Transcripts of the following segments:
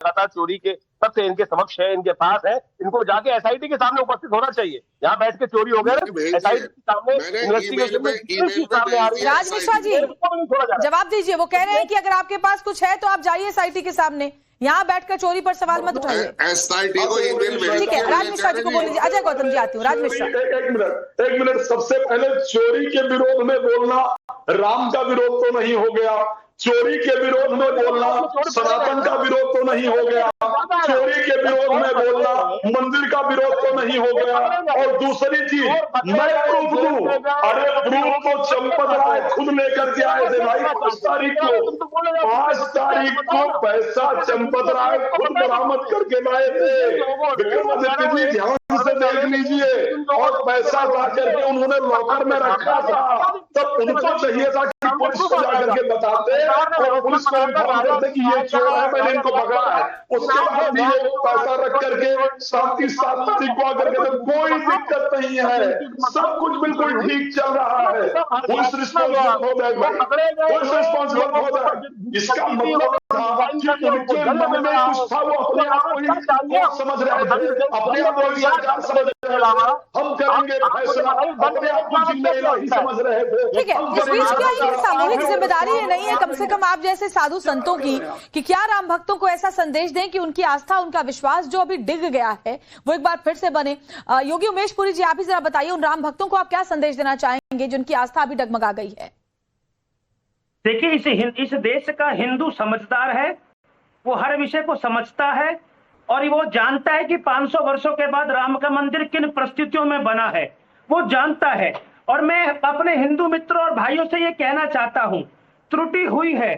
लगातार चोरी के तथ्य इनके समक्ष है, इनके पास है, इनको जाके एसआईटी के सामने उपस्थित होना चाहिए। यहाँ बैठ के चोरी हो गया, एसआईटी के सामने इन्वेस्टिगेशन में सामने आ रही है। राज मिश्रा जी जवाब दीजिए, वो कह रहे हैं कि अगर आपके पास कुछ है तो आप जाइए एसआईटी के सामने, यहाँ बैठकर चोरी पर सवाल मत उठाइए। एसआईटी को ईमेल, ठीक है, राज मिश्रा जी को बोल लीजिए। अजय गौतम जी आती हूँ। राज मिश्रा एक मिनट, सबसे पहले चोरी के विरोध में बोलना राम का विरोध तो नहीं हो गया, चोरी के विरोध में बोलना सनातन का विरोध तो नहीं हो गया, चोरी के विरोध में बोलना मंदिर का विरोध तो नहीं हो गया। और दूसरी चीज मैं प्रूफ दूं, अरे प्रूफ तो चंपत राय खुद लेकर के आए थे भाई। 5 तारीख को पैसा चंपत राय खुद बरामद करके लाए थे। विक्रमादित्य जी ध्यान से देख लीजिए, और पैसा ला करके उन्होंने लॉकर में रखा था, तब उनको चाहिए था कि पुलिस को जाकर के बताते और पुलिस को इन्फॉर्म करते कि ये चोर है, मैंने इनको पकड़ा है। उसके बाद ये पैसा रख करके 7 तारीख को आकर के, तो कोई दिक्कत नहीं है, सब कुछ बिल्कुल ठीक चल रहा है। पुलिस रिस्पॉन्सिबल हो जाए भाई, पुलिस रिस्पॉन्सिबल हो जाए। इसका मतलब उनके मन में कुछ था, वो अपने आप को समझ रहे थे, अपने आप को सरकार समझ रहे थे, हम करेंगे फैसला, अपने आप को जिम्मेदारी समझ रहे थे। ठीक है, इस बीच क्या ये सामूहिक जिम्मेदारी है नहीं है कम से कम आप जैसे साधु संतों की, कि क्या राम भक्तों को ऐसा संदेश दें कि उनकी आस्था, उनका विश्वास जो अभी डिग गया है वो एक बार फिर से बने। योगी उमेश पुरी जी, आप ही जरा बताइए, उन राम भक्तों को आप क्या संदेश देना चाहेंगे जिनकी आस्था अभी डगमगा गई है? देखिए, इस देश का हिंदू समझदार है, वो हर विषय को समझता है और वो जानता है कि 500 वर्षों के बाद राम का मंदिर किन परिस्थितियों में बना है, वो जानता है। और मैं अपने हिंदू मित्रों और भाइयों से ये कहना चाहता हूं, त्रुटि हुई है,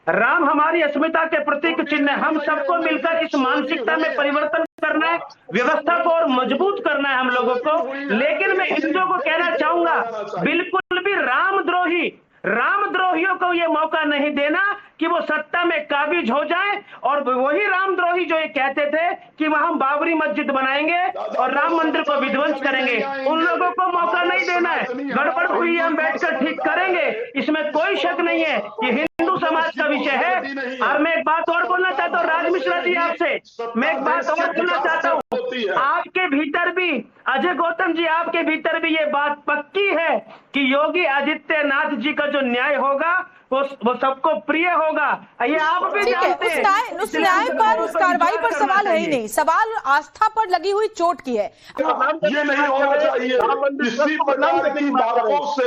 राम हमारी अस्मिता के प्रतीक चिन्ह है, हम सबको मिलकर इस मानसिकता में परिवर्तन करना है, व्यवस्था को और मजबूत करना है हम लोगों को। लेकिन मैं हिंदुओं को कहना चाहूंगा, बिल्कुल भी रामद्रोहियों को ये मौका नहीं देना कि वो सत्ता में काबिज हो जाए। और वही रामद्रोही जो ये कहते थे कि वहां हम बाबरी मस्जिद बनाएंगे और राम मंदिर को विध्वंस करेंगे, उन लोगों को मौका नहीं देना है। गड़बड़ हुई हम बैठकर ठीक करेंगे, इसमें कोई शक नहीं है, ये हिंदू समाज का विषय है। और मैं एक बात और बोलना चाहता हूँ राज मिश्रा जी, आपसे मैं एक बात और बोलना चाहता हूँ, आपके भीतर भी, अजय गौतम जी, आपके भीतर भी ये बात पक्की है कि योगी आदित्यनाथ जी का जो न्याय होगा वो सबको प्रिय होगा, ये आप भी जानते हैं। उस न्याय पर, उस कार्रवाई पर सवाल है ही नहीं, सवाल आस्था पर लगी हुई चोट की है। ये नहीं होना चाहिए। इसी प्रकार की बातों से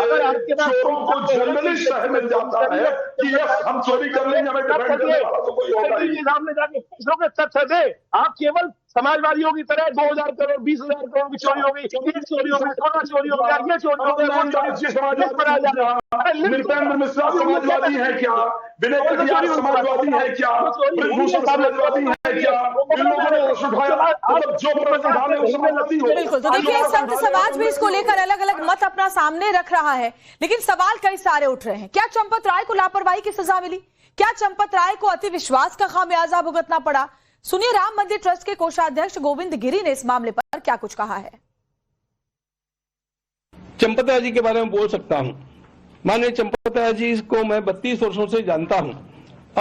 चोरों को जनरली शहर मिल जाता है कि यस हम चोरी कर लेंगे, हमें डिफेंड करने वाला तो कोई होगा ही। सामने जाके फैसलों के तथ्य दे, आप केवल समाजवादियों की तरह 2000 करोड़ 20,000 करोड़ की चोरी हो गई, चोरी हो गई, सोना चोरी हो गया, ये चोरी हो गया, नृपेंद्र मिश्रा समाजवादी है क्या, विनय कटियार समाजवादी है क्या, ब्रजभूषण समाजवादी है क्या, इन लोगों ने उठाया, मतलब जो उठाने समाजवादी हो। बिल्कुल, तो देखिए संत समाज भी इसको लेकर अलग अलग मत अपना सामने रख रहा है, लेकिन सवाल कई सारे उठ रहे हैं। क्या चंपत राय को लापरवाही की सजा मिली? क्या चंपत राय को अति विश्वास का खामियाजा भुगतना पड़ा? सुनिए राम मंदिर ट्रस्ट के कोषाध्यक्ष गोविंद गिरी ने इस मामले पर क्या कुछ कहा है। चंपत राय जी के बारे में बोल सकता हूं। माननीय चंपत राय जी को मैं 32 वर्षों से जानता हूं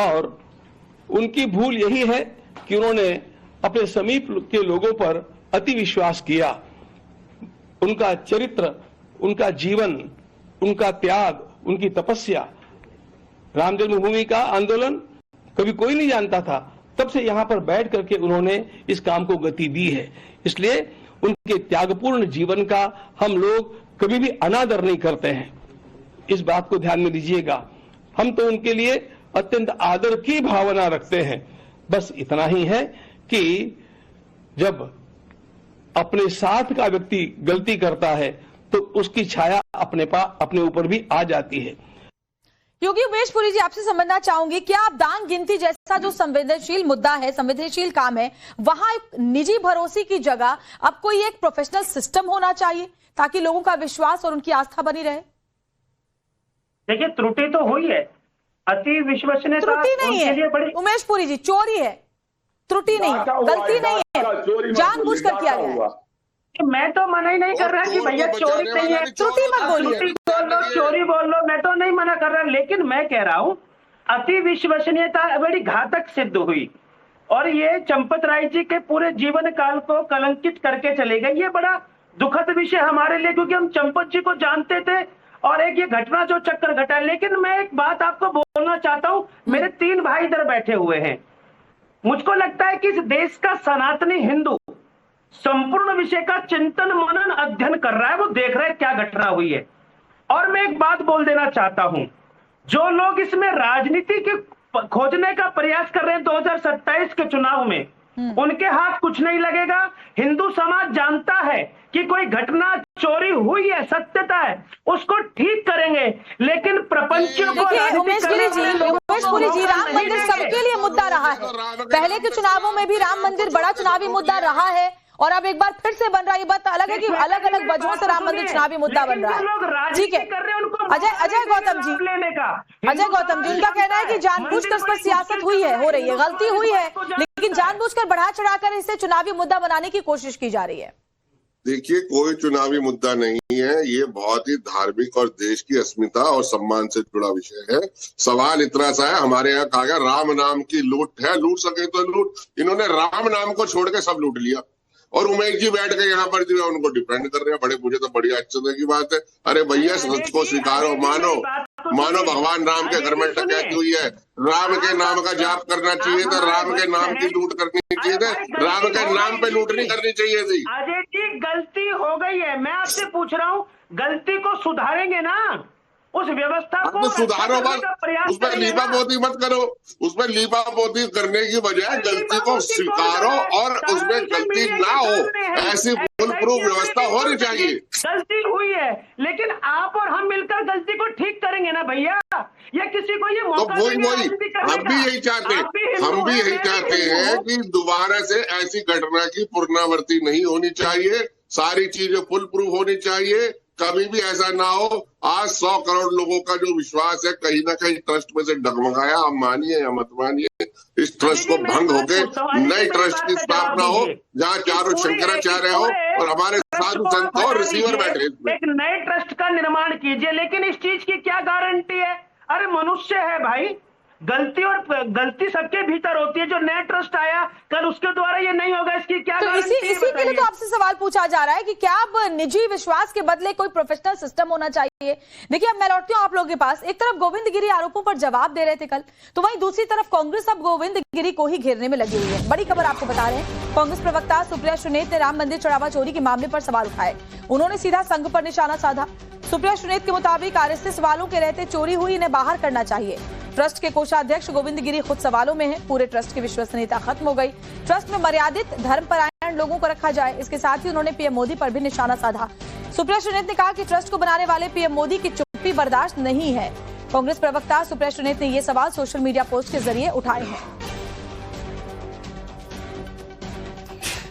और उनकी भूल यही है कि उन्होंने अपने समीप के लोगों पर अति विश्वास किया। उनका चरित्र, उनका जीवन, उनका त्याग, उनकी तपस्या, राम जन्मभूमि का आंदोलन कभी कोई नहीं जानता था, तब से यहां पर बैठ करके उन्होंने इस काम को गति दी है। इसलिए उनके त्यागपूर्ण जीवन का हम लोग कभी भी अनादर नहीं करते हैं, इस बात को ध्यान में लीजिएगा। हम तो उनके लिए अत्यंत आदर की भावना रखते हैं। बस इतना ही है कि जब अपने साथ का व्यक्ति गलती करता है तो उसकी छाया अपने ऊपर भी आ जाती है। योगी उमेश पुरी जी, आपसे समझना चाहूंगी, क्या आप दान गिनती जैसा जो संवेदनशील मुद्दा है, संवेदनशील काम है, वहां एक निजी भरोसे की जगह अब कोई एक प्रोफेशनल सिस्टम होना चाहिए ताकि लोगों का विश्वास और उनकी आस्था बनी रहे? देखिए, त्रुटि तो हुई है, अति विश्वसनीयता त्रुटि नहीं है उमेश पुरी जी, चोरी है, त्रुटि नहीं, गलती नहीं है, जानबूझकर किया गया है। मैं तो मना ही नहीं कर रहा कि भैया चोरी नहीं है, त्रुटि मत बोलिए, चोरी बोल लो, मैं तो नहीं मना कर रहा, लेकिन मैं कह रहा हूं अति विश्वसनीयता बड़ी घातक सिद्ध हुई। और ये चंपत राय जी के पूरे जीवन काल को कलंकित करके चले गए। ये बड़ा दुखद विषय हमारे लिए, क्योंकि हम चंपत जी को जानते थे और एक ये घटना जो चक्कर घटा। लेकिन मैं एक बात आपको बोलना चाहता हूं, मेरे 3 भाई इधर बैठे हुए हैं। मुझको लगता है कि इस देश का सनातनी हिंदू संपूर्ण विषय का चिंतन मनन अध्ययन कर रहा है, वो देख रहा है क्या घटना हुई है। और मैं एक बात बोल देना चाहता हूं, जो लोग इसमें राजनीति के खोजने का प्रयास कर रहे हैं 2027 के चुनाव में, उनके हाथ कुछ नहीं लगेगा। हिंदू समाज जानता है कि कोई घटना चोरी हुई है, सत्यता है, उसको ठीक करेंगे। लेकिन प्रपंचियों को उमेश पुरी जी, राम मंदिर सबके लिए मुद्दा रहा है। पहले के चुनावों में भी राम मंदिर बड़ा चुनावी मुद्दा रहा है और अब एक बार फिर से बन रहा है। ये बात अलग है कि अलग अलग वजहों से राम मंदिर चुनावी मुद्दा बन रहा है। ठीक है, अजय गौतम जी, उनका कहना है कि जानबूझकर इस पर सियासत हुई है, हो रही है, गलती हुई है, लेकिन जानबूझकर बढ़ा चढ़ाकर इसे चुनावी मुद्दा बनाने की कोशिश की जा रही है। देखिए, कोई चुनावी मुद्दा नहीं है, ये बहुत ही धार्मिक और देश की अस्मिता और सम्मान से जुड़ा विषय है। सवाल इतना सा है, हमारे यहाँ कहा गया राम नाम की लूट है, लूट सके तो लूट। इन्होंने राम नाम को छोड़ के सब लूट लिया और उमेश जी बैठ के यहाँ पर जो है उनको डिफेंड कर रहे हैं। बड़े मुझे तो बड़ी आश्चर्य की बात है। अरे भैया, सच को स्वीकारो, मानो भगवान राम के घर में डकैती हुई है, राम के नाम का जाप करना चाहिए था, राम के नाम की लूट करनी चाहिए थी, राम के नाम पे लूट नहीं करनी चाहिए थी। अजय जी, गलती हो गई है, मैं आपसे पूछ रहा हूँ, गलती को सुधारेंगे ना? उस व्यवस्था को सुधारो, बस उसमें लीपापोती मत करो। उसमें लीपापोती करने की बजाय गलती को स्वीकारो और उसमें गलती ना हो, ऐसी फुल प्रूफ व्यवस्था होनी चाहिए। गलती हुई है, लेकिन आप और हम मिलकर गलती को ठीक करेंगे ना भैया। या किसी को ये मौका तो वही हम भी यही चाहते हैं कि दोबारा से ऐसी घटना की पुनरावृत्ति नहीं होनी चाहिए। सारी चीजें फुल प्रूफ होनी चाहिए, कभी भी ऐसा ना हो। आज 100 करोड़ लोगों का जो विश्वास है कहीं ना कहीं ट्रस्ट में से डगमगाया, आप मानिए या मत मानिए, इस ट्रस्ट को भंग होके नए ट्रस्ट की स्थापना हो, जहाँ चारों शंकराचार्य हो और हमारे साधु संत और रिसीवर बैठे। एक नए ट्रस्ट का निर्माण कीजिए, लेकिन इस चीज की क्या गारंटी है? अरे मनुष्य है भाई, गलती सबके भीतर होती है। जो नया ट्रस्ट आया कल, उसके द्वारा ये नहीं होगा, इसकी क्या गारंटी? इसी के लिए तो आपसे सवाल पूछा जा रहा है कि क्या अब निजी विश्वास के बदले कोई प्रोफेशनल सिस्टम होना चाहिए। देखिए, अब मैं लौटती हूँ आप लोगों के पास। एक तरफ गोविंद गिरी आरोपों पर जवाब दे रहे थे कल, तो वहीं दूसरी तरफ कांग्रेस अब गोविंद गिरी को ही घेरने में लगी हुई है। बड़ी खबर आपको बता रहे हैं, कांग्रेस प्रवक्ता सुप्रिया सुनेत ने राम मंदिर चढ़ावा चोरी के मामले पर सवाल उठाए। उन्होंने सीधा संघ पर निशाना साधा। सुप्रिया सुनेत के मुताबिक आरएसएस वालों के रहते चोरी हुई, इन्हें बाहर करना चाहिए। ट्रस्ट के कोषाध्यक्ष गोविंद गिरी खुद सवालों में हैं। पूरे ट्रस्ट की विश्वसनीयता खत्म हो गई। ट्रस्ट में मर्यादित धर्मपरायण लोगों को रखा जाए। इसके साथ ही उन्होंने पीएम मोदी पर भी निशाना साधा। सुप्रिया सुनेत ने कहा कि ट्रस्ट को बनाने वाले पीएम मोदी की चुप्पी बर्दाश्त नहीं है। कांग्रेस प्रवक्ता सुप्रिया सुनेत ने ये सवाल सोशल मीडिया पोस्ट के जरिए उठाए हैं।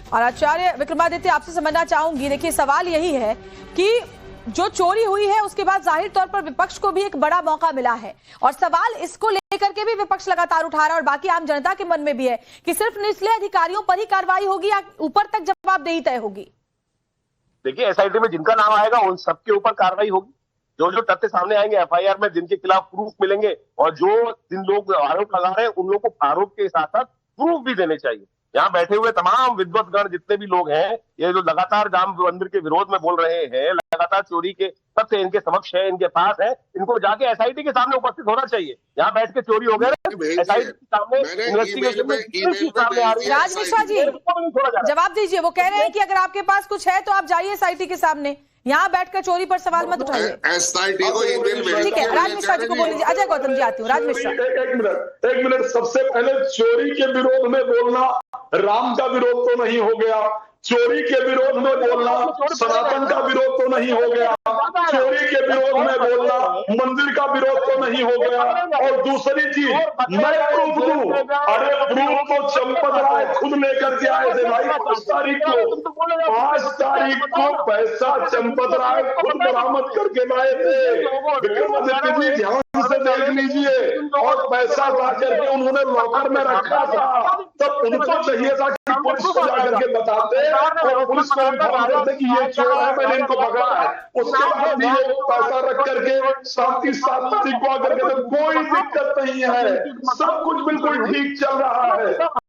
और आचार्य विक्रमादित्य, आपसे समझना चाहूंगी, देखिए सवाल यही है कि जो चोरी हुई है उसके बाद जाहिर तौर पर विपक्ष को भी एक बड़ा मौका मिला है और सवाल इसको लेकर के भी विपक्ष लगातार उठा रहा है और बाकी आम जनता के मन में भी है कि सिर्फ निचले अधिकारियों पर ही कार्रवाई होगी या ऊपर तक जवाबदेही तय होगी। देखिए, एसआईटी में जिनका नाम आएगा उन सबके ऊपर कार्रवाई होगी। जो तथ्य सामने आएंगे एफआईआर में, जिनके खिलाफ प्रूफ मिलेंगे और जिन लोग आरोप लगा रहे हैं उन लोगों को आरोप के साथ साथ प्रूफ भी देने चाहिए। यहाँ बैठे हुए तमाम विद्वतगण जितने भी लोग हैं, ये जो लगातार राम मंदिर के विरोध में बोल रहे हैं, लगातार चोरी के तथ्य इनके समक्ष है, इनके पास है, इनको जाके एसआईटी के सामने उपस्थित होना चाहिए। यहाँ बैठ के चोरी हो गया, एसआईटी के सामने इन्वेस्टिगेशन में सामने आ रही है। राज मिश्रा जी, जवाब दीजिए। वो कह रहे हैं कि अगर आपके पास कुछ है तो आप जाइए एसआईटी के सामने, यहाँ बैठकर चोरी पर सवाल मत उठाइए। एसआईटी को ठीक है, राज मिश्रा जी को बोल लीजिए। अजय गौतम जी, आती हूँ। राज मिश्रा, एक मिनट। सबसे पहले चोरी के विरोध में बोलना राम का विरोध तो नहीं हो गया, चोरी के विरोध में बोलना सनातन का विरोध तो नहीं हो गया, चोरी के विरोध में बोलना मंदिर का विरोध तो नहीं हो गया। और दूसरी चीज, मैं प्रूफ दूं, अरे प्रूफ तो चंपत राय खुद लेकर के आए थे भाई। 5 तारीख को पैसा चंपत राय खुद बरामद करके लाए थे। विक्रमादित्य जी ध्यान से देख लीजिए। और पैसा ला करके उन्होंने लॉकर में रखा था, तब उनको चाहिए था कि पुलिस को जाकर के बताते और पुलिस को इन्फॉर्म करते कि ये चोर है, मैंने इनको पकड़ा है। उसके बाद भी ये पैसा रख करके 7 तारीख को आकर के, तो कोई दिक्कत नहीं है, सब कुछ बिल्कुल ठीक चल रहा है।